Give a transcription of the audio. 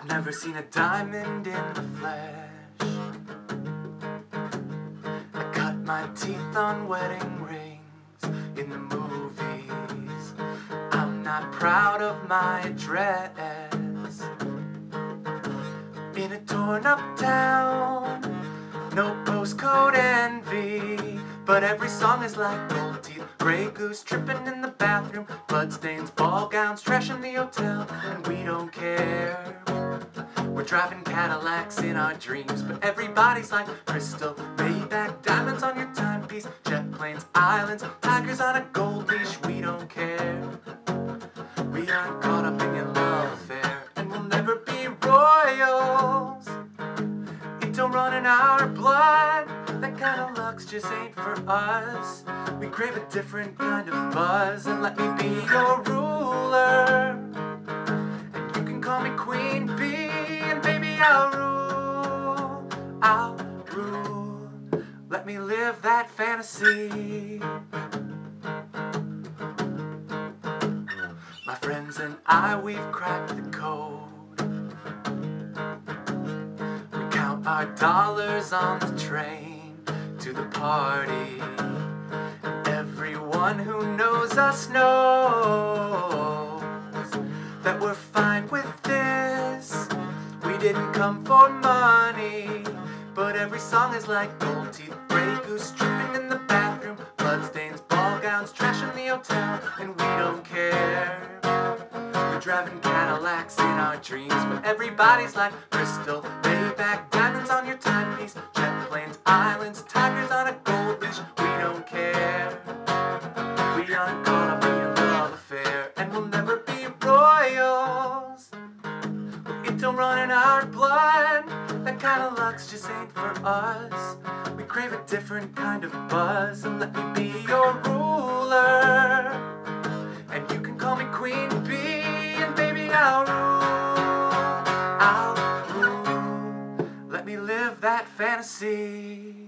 I've never seen a diamond in the flesh. I cut my teeth on wedding rings in the movies. I'm not proud of my dress. In a torn up town, no postcode envy, but every song is like gold teeth, Grey Goose tripping in the bathroom, bloodstains, ball gowns, trash in the hotel, and we don't care. We're driving Cadillacs in our dreams, but everybody's like crystal, Maybach, diamonds on your timepiece, jet planes, islands, tigers on a gold leash. We don't care. We aren't caught up in your love affair, and we'll never be royals. It don't run in our blood. That kind of luck's just ain't for us. We crave a different kind of buzz, and let me be your ruler. And you can call me Queen Bee, and baby I'll rule. I'll rule. Let me live that fantasy. My friends and I, we've cracked the code. We count our dollars on the train to the party. And everyone who knows us knows that we're fine with this. We didn't come for money, but every song is like gold teeth, Grey Goose tripping in the bathroom, bloodstains, ball gowns, trash in the hotel, and we don't care. We're driving Cadillacs in our dreams, but everybody's like crystal, Maybach, diamonds on your timepiece, jet planes, islands, tigers on a gold leash. We don't care. We aren't caught up in your love affair, and we'll never be royals. It don't run in our blood. That kind of luck's just ain't for us. We crave a different kind of buzz, and let me be your ruler. And you can call me Queen Bee, and baby I'll rule. I'll rule. Let me live that fantasy.